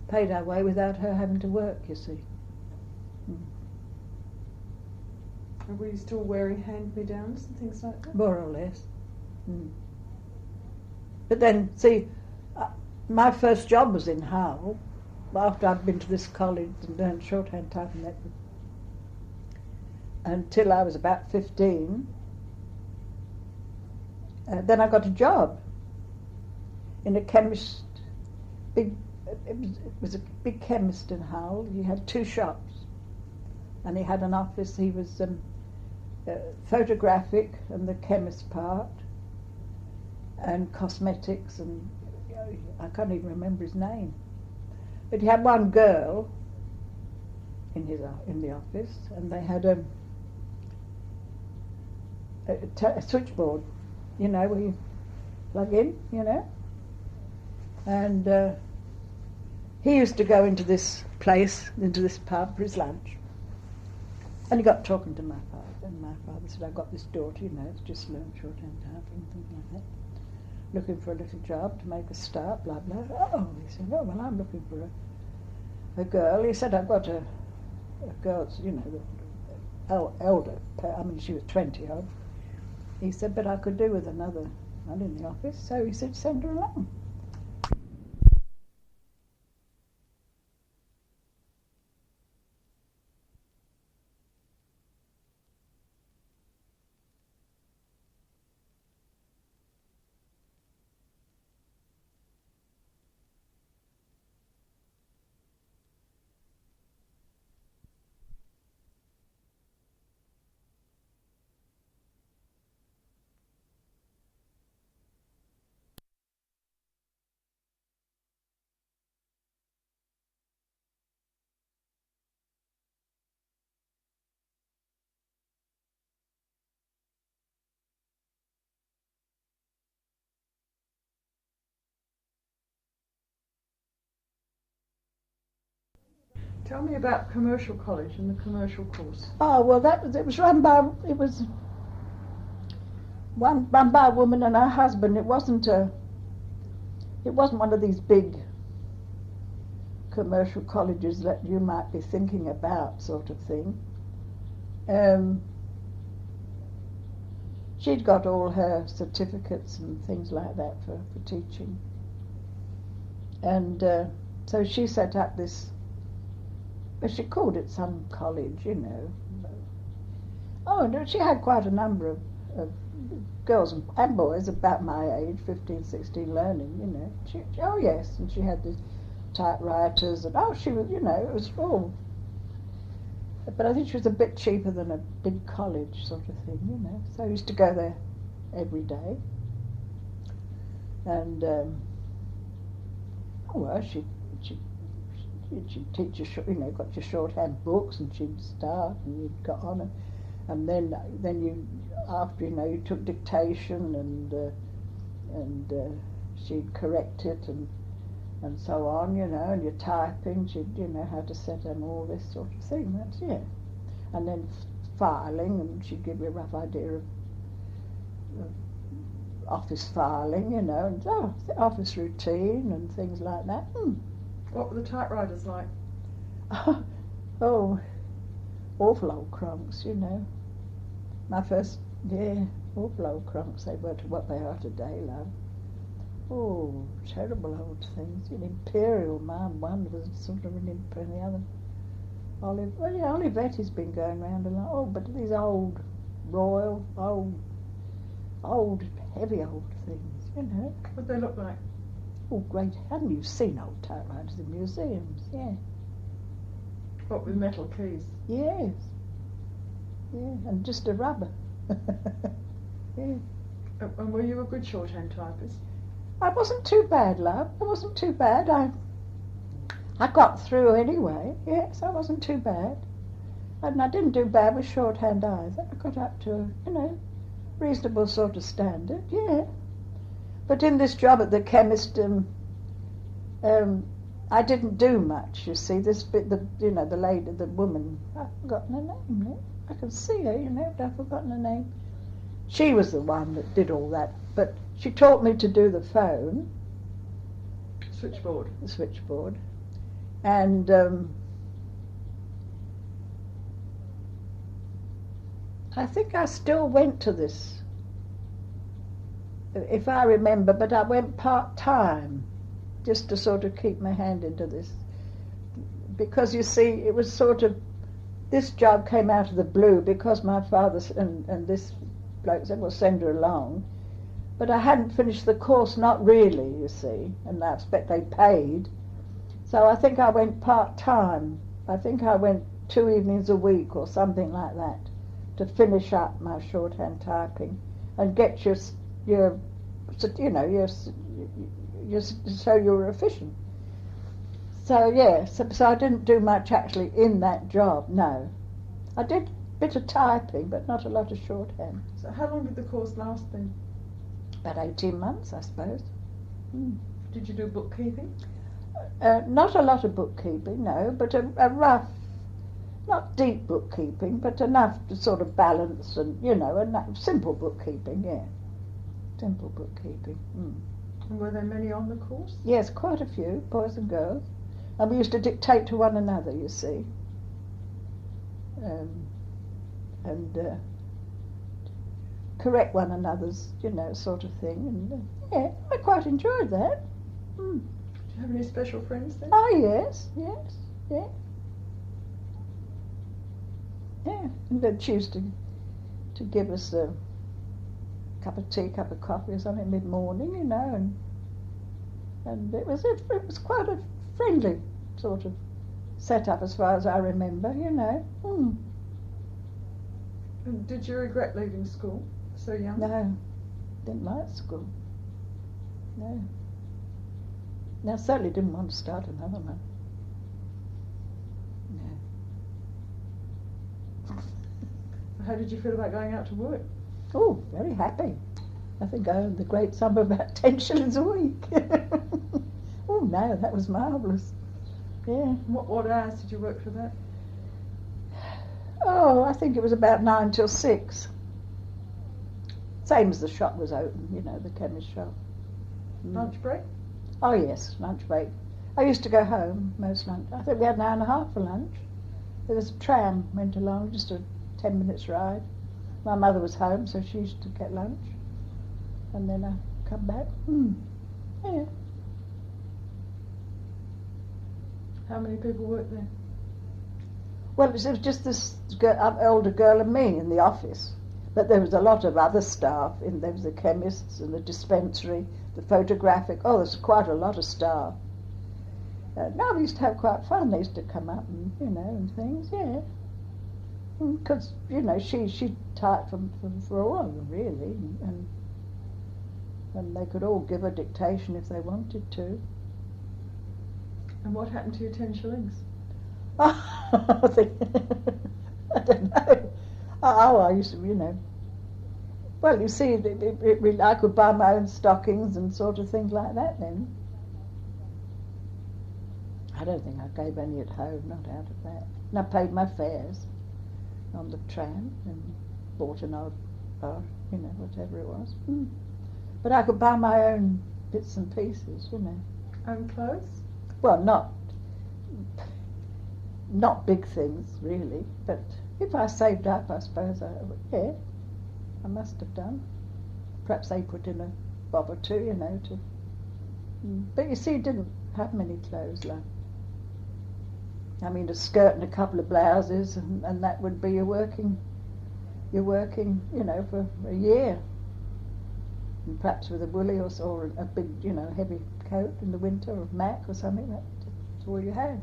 paid our way without her having to work, you see. And were you still wearing hand-me-downs and things like that? More or less. But then, see, my first job was in Hull, after I'd been to this college and learned shorthand typing, until I was about 15. Then I got a job in a chemist, it was a big chemist in Hull. He had 2 shops, and he had an office. He was photographic and the chemist part, and cosmetics, and I can't even remember his name. But he had one girl in the office, and they had a switchboard, you know, where you plug in, you know. And he used to go into this place, into this pub for his lunch. And he got talking to my father, and my father said, I've got this daughter, you know, it's just learned shorthand typing and things like that. Looking for a little job to make a start, blah, blah. Oh, he said, oh, well, I'm looking for a girl. He said, I've got a girl's, you know, elder, I mean, she was 20 odd. He said, but I could do with another one in the office. So he said, send her along. Tell me about commercial college and the commercial course. Oh, well, it was run by a woman and her husband. It wasn't one of these big commercial colleges that you might be thinking about, sort of thing. She'd got all her certificates and things like that for teaching. And so she set up this, but she called it some college, you know. Oh, and she had quite a number of girls and boys about my age, 15, 16, learning, you know. Oh, yes, and she had these typewriters, and she was, you know, it was all. But I think she was a bit cheaper than a big college sort of thing, you know. So I used to go there every day. And, she'd teach you, you know, got your shorthand books, and she'd start, and you'd got on, and then you, after, you know, you took dictation, and she'd correct it, and so on, you know, and you're typing, she'd, you know, how to set and all this sort of thing. That's, yeah. And then filing, and she'd give you a rough idea of office filing, you know, and the office routine and things like that. What were the typewriters like? Oh, awful old cronks, you know. My first, awful old cronks. They were to what they are today, love. Oh, terrible old things. An imperial, mine. One was sort of an imperial, and the other, Olivetti's been going round a lot. Oh, but these old, royal, old, heavy old things, you know. What did they look like? Oh, great. Haven't you seen old typewriters in museums? Yeah. What, with metal keys? Yes. Yeah, and just a rubber. Yeah. And were you a good shorthand typist? I wasn't too bad, love. I wasn't too bad. I got through anyway. Yes, I wasn't too bad. And I didn't do bad with shorthand either. I got up to a, you know, reasonable sort of standard, yeah. But in this job at the chemist, I didn't do much, you see. This bit, the lady, the woman, I've forgotten her name now. I can see her, you know, but I've forgotten her name. She was the one that did all that, but she taught me to do the phone. Switchboard. The switchboard. And I think I still went to this, if I remember, but I went part-time, just to sort of keep my hand into this. Because you see, it was sort of, this job came out of the blue because my father and this bloke said, well, send her along. But I hadn't finished the course, not really, you see, and I expect they paid. So I think I went part-time. I think I went 2 evenings a week or something like that to finish up my shorthand typing and get your so you were efficient. So yes, so I didn't do much actually in that job, no. I did a bit of typing, but not a lot of shorthand. So how long did the course last then? About 18 months, I suppose. Did you do bookkeeping? Not a lot of bookkeeping, no, but a rough, not deep bookkeeping, but enough to sort of balance and, simple bookkeeping, yeah. Simple bookkeeping. And were there many on the course? Yes, quite a few, boys and girls. And we used to dictate to one another, you see. And correct one another's, sort of thing. And yeah, I quite enjoyed that. Did you have any special friends then? Oh, yes, yeah. Yeah, and they'd choose to give us a cup of tea, cup of coffee or something mid-morning, and it was quite a friendly sort of setup as far as I remember, And did you regret leaving school so young? No, didn't like school. No. I certainly didn't want to start another one. No. How did you feel about going out to work? Oh, very happy. I think I earned the great sum of about 10 shillings a week. Oh no, that was marvellous. Yeah. What hours did you work for that? Oh, I think it was about 9 till 6. Same as the shop was open, the chemist shop. Lunch break? Oh yes, lunch break. I used to go home most lunch. I think we had an hour and a half for lunch. There was a tram went along, just a 10 minutes ride. My mother was home, so she used to get lunch. And then I come back. Yeah. How many people worked there? Well, it was just this older girl and me in the office. But there was a lot of other staff. There was the chemists and the dispensary, the photographic. Oh, there's quite a lot of staff. No, we used to have quite fun. They used to come up and, and things, yeah. Because, she typed for all of them, really. And they could all give a dictation if they wanted to. And what happened to your 10 shillings? I don't know. Oh, I used to, Well, you see, I could buy my own stockings and sort of things like that then. I don't think I gave any at home, not out of that. And I paid my fares on the tram and bought an old bar, whatever it was. But I could buy my own bits and pieces, Own clothes? Well, not big things, really, but if I saved up, I suppose I must have done. Perhaps they put in a bob or two, But you see, didn't have many clothes left. I mean, a skirt and a couple of blouses, and that would be you're working, for a year. And perhaps with a woolly or a big, heavy coat in the winter, or mac or something. That's all you had.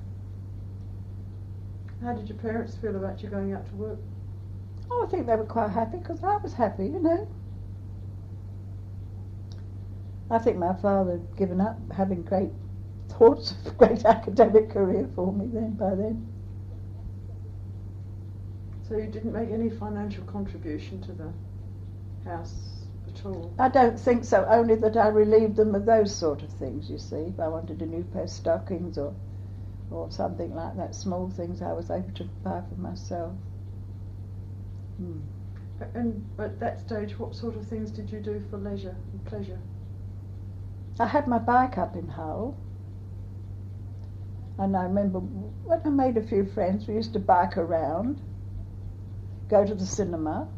How did your parents feel about you going out to work? Oh, I think they were quite happy because I was happy, I think my father had given up having great thoughts of a great academic career for me by then. So you didn't make any financial contribution to the house at all? I don't think so, only that I relieved them of those sort of things, you see. If I wanted a new pair of stockings or something like that, small things I was able to buy for myself. And at that stage, what sort of things did you do for leisure and pleasure? I had my bike up in Hull, And I remember when I made a few friends, we used to bike around, go to the cinema,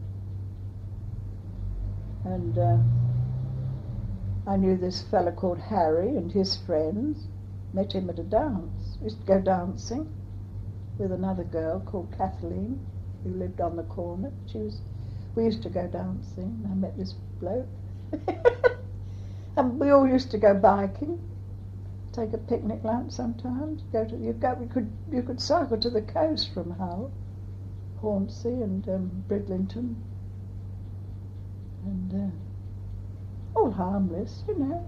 and I knew this fella called Harry and his friends, met him at a dance. We used to go dancing with another girl called Kathleen, who lived on the corner. We used to go dancing. I met this bloke. And we all used to go biking, take a picnic lunch sometimes, you could cycle to the coast from Hull, Hornsey and Bridlington, and all harmless, you know.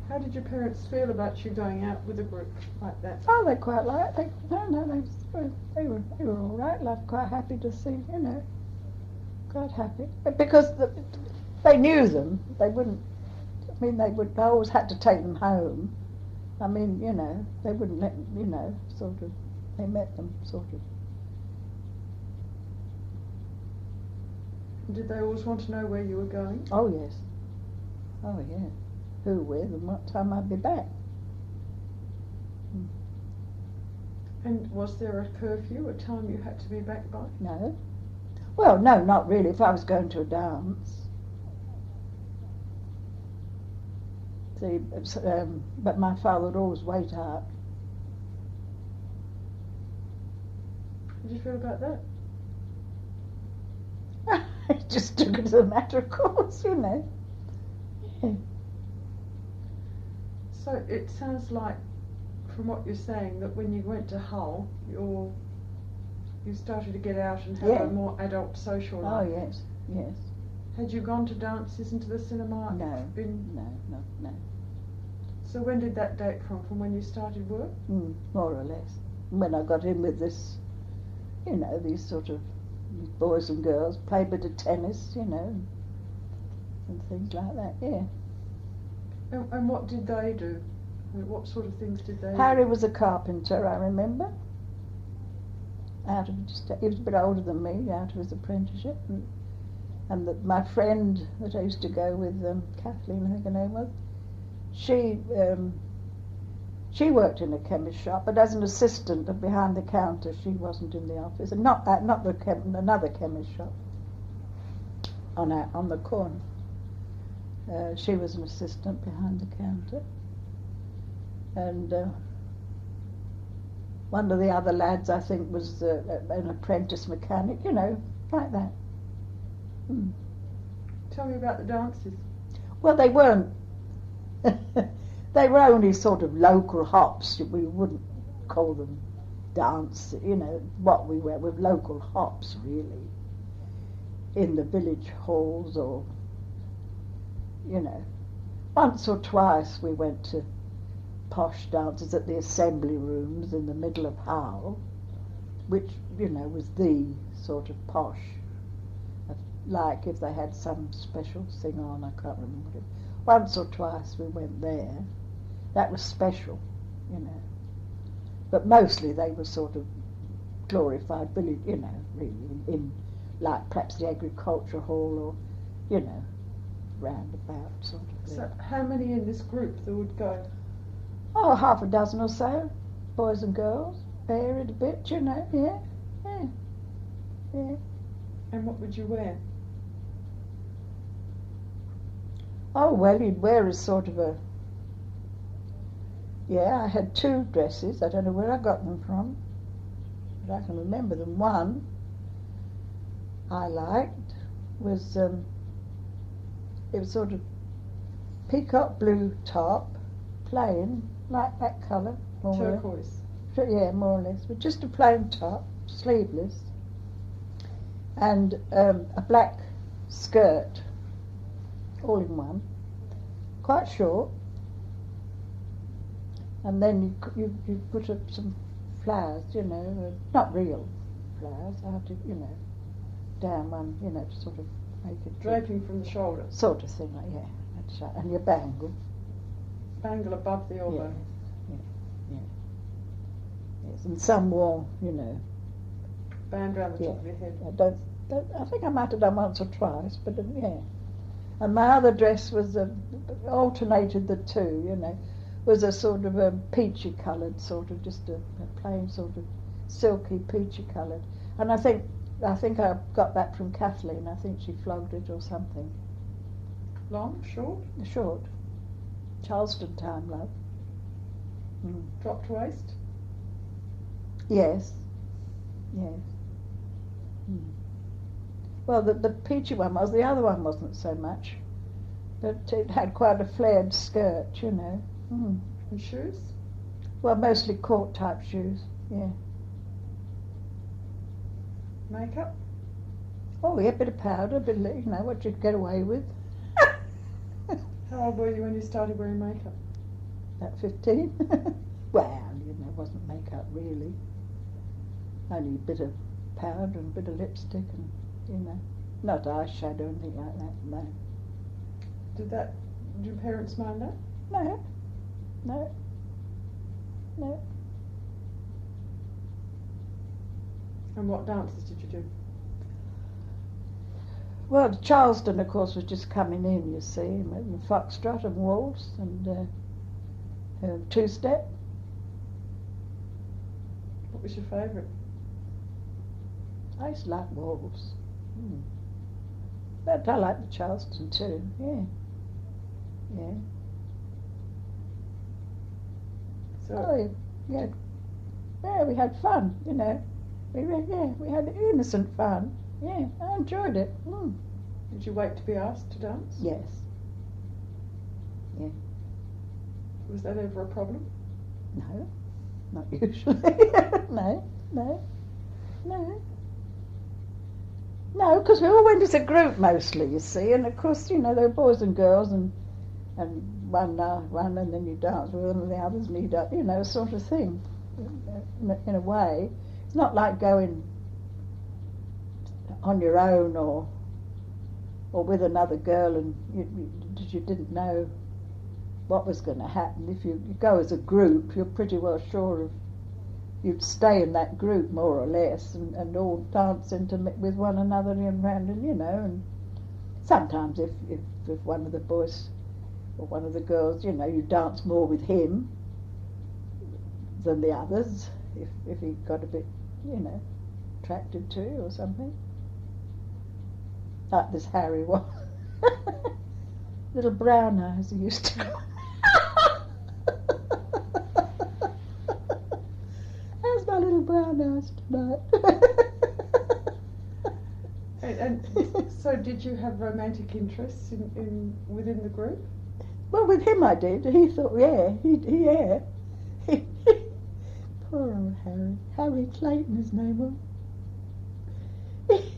How did your parents feel about you going out with a group like that? Oh, they quite liked it. They were all right. Like quite happy to see, you know, quite happy. But because they knew them, they wouldn't. I mean, I always had to take them home. I mean, you know, they wouldn't let, you know, sort of. They met them, sort of. Did they always want to know where you were going? Oh yes. Oh yeah. Who with and what time I'd be back. And was there a curfew, a time you had to be back by? No. Well, no, not really. If I was going to a dance. See, but my father would always wait out. How did you feel about that? I just took it as a matter of course, you know. Yeah. So it sounds like, from what you're saying, that when you went to Hull, you started to get out and have a more adult social life. Oh yes, yes. Had you gone to dances and to the cinema? No, no. So when did that date from when you started work? More or less. When I got in with this, you know, these sort of boys and girls, play a bit of tennis, you know, and things like that, yeah. And what did they do? I mean, what sort of things did they Harry do? was a carpenter, I remember. He was a bit older than me, out of his apprenticeship. And my friend that I used to go with, Kathleen, I think her name was, she worked in a chemist shop, but as an assistant behind the counter. She wasn't in the office, and another chemist shop on the corner. She was an assistant behind the counter, and one of the other lads, I think, was an apprentice mechanic, you know, like that. Tell me about the dances. Well, they weren't. They were only sort of local hops. We wouldn't call them dance, you know, what we were with local hops, really, in the village halls or, you know. Once or twice we went to posh dances at the assembly rooms in the middle of Hull, which, you know, was the sort of posh. Like if they had some special thing on, I can't remember what it. Once or twice we went there. That was special, you know. But mostly they were sort of glorified village, you know, really, in like perhaps the agriculture hall or, you know, roundabout sort of thing. So how many in this group that would go? Oh, half a dozen or so, boys and girls, varied a bit, you know, yeah. And what would you wear? Oh, well, you'd wear a sort of a... Yeah, I had two dresses. I don't know where I got them from, but I can remember them. One I liked was, it was sort of peacock blue top, plain, like that colour. Turquoise. Yeah, more or less. But just a plain top, sleeveless, and a black skirt, all in one, quite short, and then you put up some flowers, you know, not real flowers, I have to, you know, down one, you know, to sort of make it Draping from the shoulder. sort of thing, like, yeah, that's right, and your bangle. Bangle above the elbow. Yes, and some wore, you know, Band round the top of your head. I think I might have done once or twice, but yeah. And my other dress was alternated the two, you know. was a sort of a peachy coloured, sort of just a plain sort of silky peachy coloured. And I think I got that from Kathleen. I think she flogged it or something. Long, short? Short. Charleston time, love. Mm. Dropped waist? Yes. Yes. Mm. Well, the peachy one was. The other one wasn't so much. But it had quite a flared skirt, you know. Mm. And shoes? Well, mostly court type shoes, yeah. Makeup? Oh, yeah, a bit of powder, a bit of, you know, what you'd get away with. How old were you when you started wearing makeup? About 15. Well, you know, it wasn't makeup really. Only a bit of powder and a bit of lipstick and, you know, not eyeshadow or anything like that, no. Did your parents mind that? No. No. No. And what dances did you do? Well, Charleston, of course, was just coming in, you see, and foxtrot and waltz and two-step. What was your favourite? I used to like waltz. Mm. But I like the Charleston too, yeah. Yeah. So Yeah, we had fun, you know. We had innocent fun. Yeah, I enjoyed it. Mm. did you wait to be asked to dance? Yes. Yeah. Was that ever a problem? No, not usually. No. No, because we all went as a group mostly, you see, and of course, you know, there were boys and girls and one and then you dance with them and the others meet up, you know, sort of thing, in a way. It's not like going on your own or with another girl and you didn't know what was going to happen. If you go as a group, you're pretty well sure of you'd stay in that group more or less and all dance with one another and round and, you know, and sometimes if one of the boys or one of the girls, you know, you dance more with him than the others if he got a bit, you know, attracted to you or something. Like this Harry one. Little brown eyes he used to call. How's my little brown eyes tonight? And so did you have romantic interests within the group? Well, with him I did. He thought, yeah. Poor old Harry. Harry Clayton, his name was.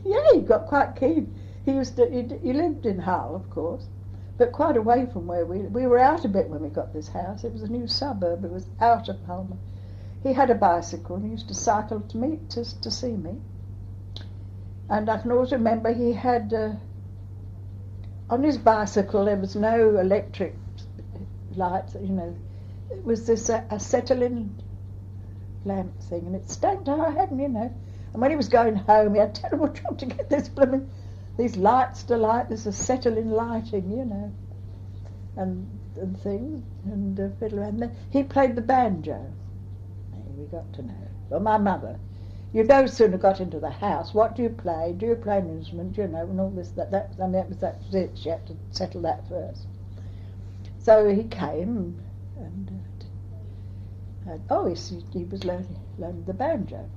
Yeah, he got quite keen. He lived in Hull, of course, but quite away from where we were out a bit when we got this house. It was a new suburb. It was out of Hull. He had a bicycle and he used to cycle to see me. And I can always remember he had, on his bicycle there was no electric lights, you know. It was this acetylene lamp thing and it stank our head, you know. And when he was going home he had a terrible job to get these lights to light, this acetylene lighting, you know, and things, and fiddle. And then he played the banjo. We got to know. Well, my mother, you no sooner got into the house, what do you play? Do you play an instrument? You know, and all this, that was it. She had to settle that first. So he came, and he was learning the banjo.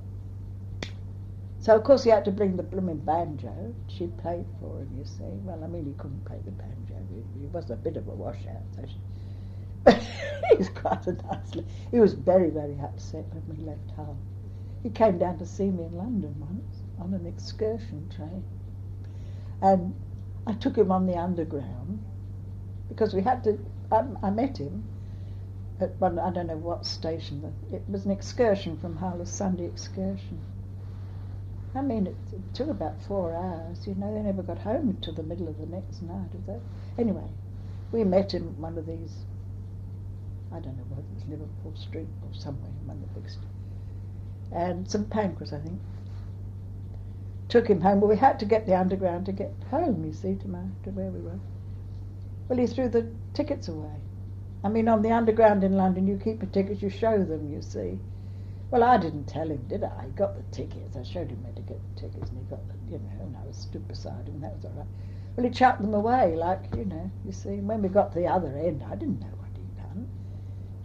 So of course he had to bring the blooming banjo. She played for him, you see. Well, I mean, he couldn't play the banjo. He was a bit of a washout. So he was quite a nice. He was very, very upset when we left Hull. He came down to see me in London once on an excursion train, and I took him on the Underground because we had to. I met him at one. I don't know what station. It was an excursion from Hull, a Sunday excursion. I mean, it took about 4 hours, you know. They never got home until the middle of the next night. Anyway, we met him at one of these, I don't know whether it was Liverpool Street or somewhere, one of the big streets. And St Pancras, I think. Took him home. Well, we had to get the Underground to get home, you see, to where we were. Well, he threw the tickets away. I mean, on the underground in London, you keep a ticket, you show them, you see. Well, I didn't tell him, did I? He got the tickets. I showed him where to get the tickets, and he got them, you know, and I was stood beside him, and that was all right. Well, he chucked them away, like, you know, you see. And when we got to the other end, I didn't know what he'd done.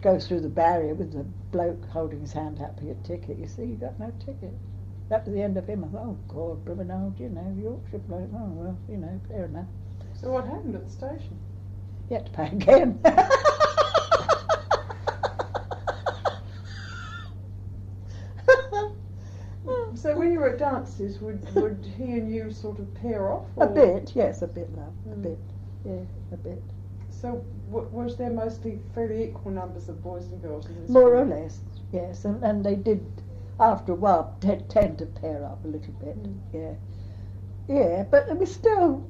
Go through the barrier with the bloke holding his hand out for your ticket, you see, you got no ticket. That was the end of him. I thought, oh, God, blooming old, you know, Yorkshire bloke, oh, well, you know, fair enough. So what happened at the station? You had to pay again. So when you were at dances, would he and you sort of pair off? A bit, yes, a bit, love, a bit, yeah, a bit. So was there mostly fairly equal numbers of boys and girls in this More or group? less, yes, and they did, after a while, tend to pair up a little bit, yeah. Yeah, but we still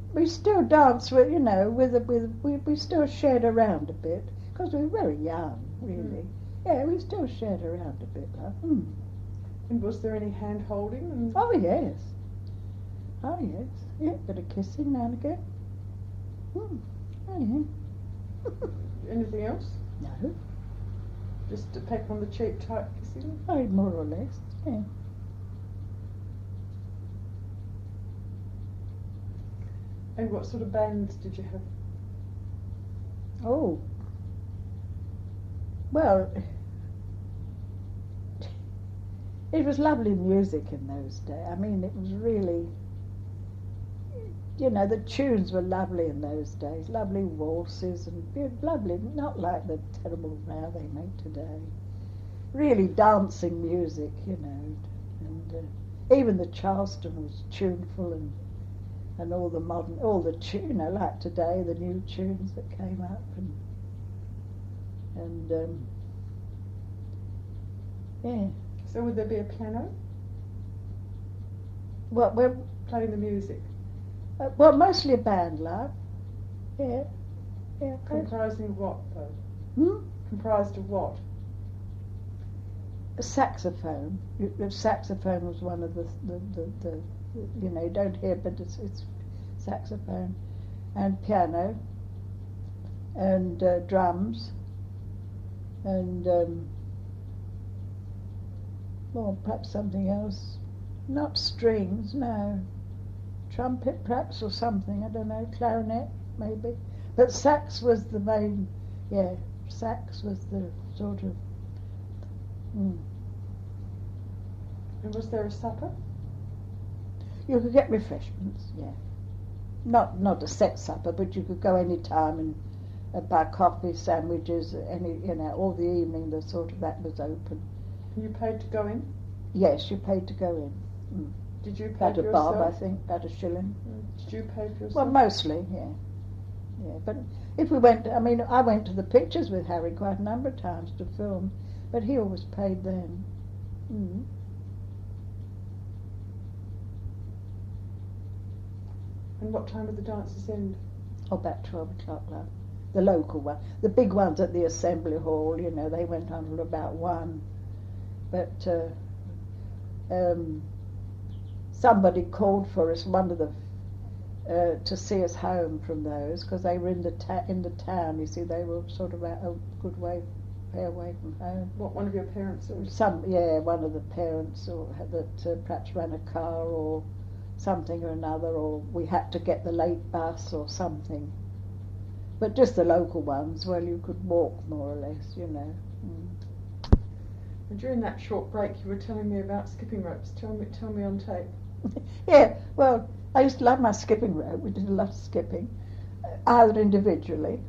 dance with, you know, we still shared around a bit, because we were very young, really. Yeah, we still shared around a bit, love. And was there any hand holding? Oh yes, yeah, bit of kissing now and again. Oh yeah. Anything else? No, Just a peck on the cheek type kissing? oh, more or less, yeah. And what sort of bands did you have? Oh, well, it was lovely music in those days. I mean, it was really, you know, the tunes were lovely in those days. Lovely waltzes and lovely, not like the terrible row they make today. Really dancing music, you know, and even the Charleston was tuneful and all the modern, you know, like today, the new tunes that came up and yeah. So would there be a piano Well, we're playing the music? well, mostly a band, love. Yeah, yeah. Comprising of what, though? Hmm? Comprised of what? A saxophone. The saxophone was one of the you know, you don't hear, but it's saxophone, and piano, and drums, and well, perhaps something else. Not strings, no. Trumpet, perhaps, or something. I don't know. Clarinet, maybe. But sax was the main. Yeah, sax was the sort of. And was there a supper? You could get refreshments, yeah. Not a set supper, but you could go any time and buy coffee, sandwiches, all the evening. The sort of that was open. And you paid to go in? Yes, you paid to go in. Did you pay About for a yourself? bob, I think, about a shilling. Did you pay for yourself? Well, mostly, yeah. Yeah, but if we went, I mean, I went to the pictures with Harry quite a number of times to film, but he always paid then. And what time would the dances end? Oh, about 12 o'clock, love. The local one. The big ones at the Assembly Hall, you know, they went on till about 1. But somebody called for us, one of the, to see us home from those, because they were in the town, you see, they were sort of a good way, fair way from home. What, one of your parents? Or One of the parents, or that perhaps ran a car or something or another, or we had to get the late bus or something. But just the local ones, well, you could walk more or less, you know. And during that short break, you were telling me about skipping ropes. Tell me on tape. Yeah, well, I used to love my skipping rope. We did a lot of skipping, either individually,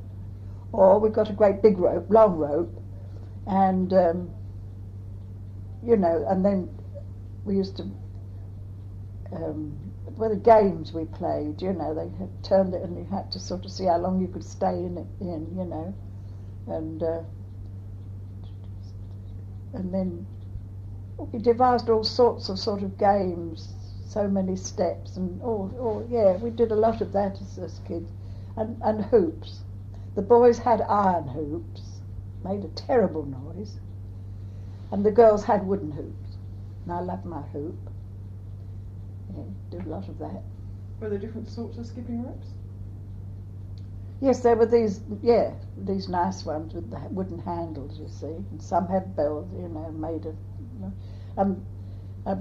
or we got a great big rope, long rope, and you know, and then we used to. Well, the games we played, you know, they had turned it and you had to sort of see how long you could stay in it, you know, and then we devised all sorts of sort of games, so many steps, and yeah, we did a lot of that as kids, and hoops. The boys had iron hoops, made a terrible noise, and the girls had wooden hoops, and I loved my hoop. Yeah, did a lot of that. Were there different sorts of skipping ropes? Yes, there were these nice ones with the wooden handles, you see, and some had bells, made of,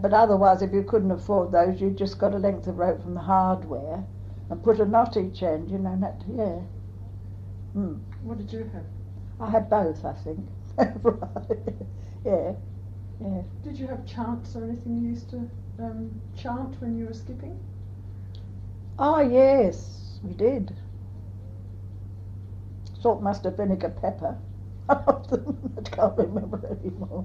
but otherwise, if you couldn't afford those, you just got a length of rope from the hardware and put a knot each end, and that, yeah. Mm. What did you have? I had both, I think. Yeah. Did you have chants or anything you used to chant when you were skipping? Oh, yes, we did. Salt, mustard, vinegar, pepper. I can't remember anymore.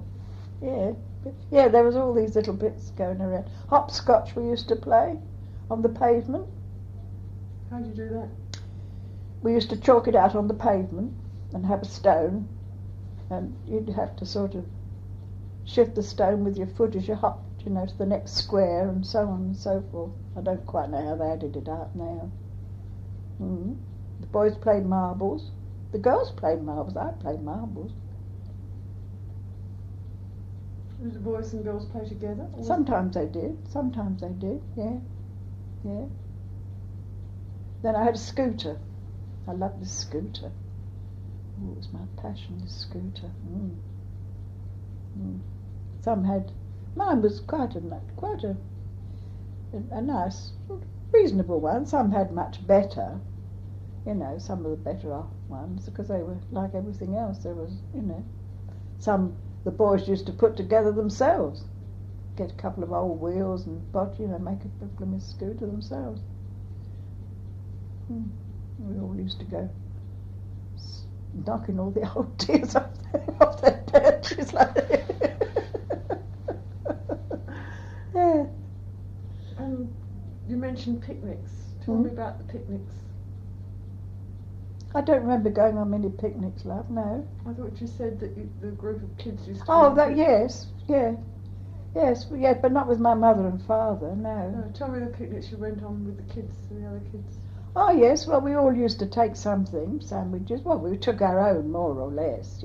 Yeah, there was all these little bits going around. Hopscotch we used to play on the pavement. How did you do that? We used to chalk it out on the pavement and have a stone, and you'd have to sort of shift the stone with your foot as you hopped, to the next square, and so on and so forth. I don't quite know how they added it up now. The boys played marbles. The girls played marbles. I played marbles. Did the boys and girls play together? Sometimes they did. Yeah. Then I had a scooter. I loved the scooter. Oh, it was my passion, the scooter. Mine was quite a nice, reasonable one. Some had much better, some of the better off ones, because they were like everything else. There was, some the boys used to put together themselves, get a couple of old wheels and make a blooming scooter themselves. We all used to go knocking all the old tears off their benches like that. Yeah. You mentioned picnics. Tell me about the picnics. I don't remember going on many picnics, love. No. I thought you said that the group of kids used to. Yes, but not with my mother and father. No. No, tell me the picnics you went on with the kids, the other kids. Oh yes, well we all used to take something, sandwiches. Well, we took our own more or less,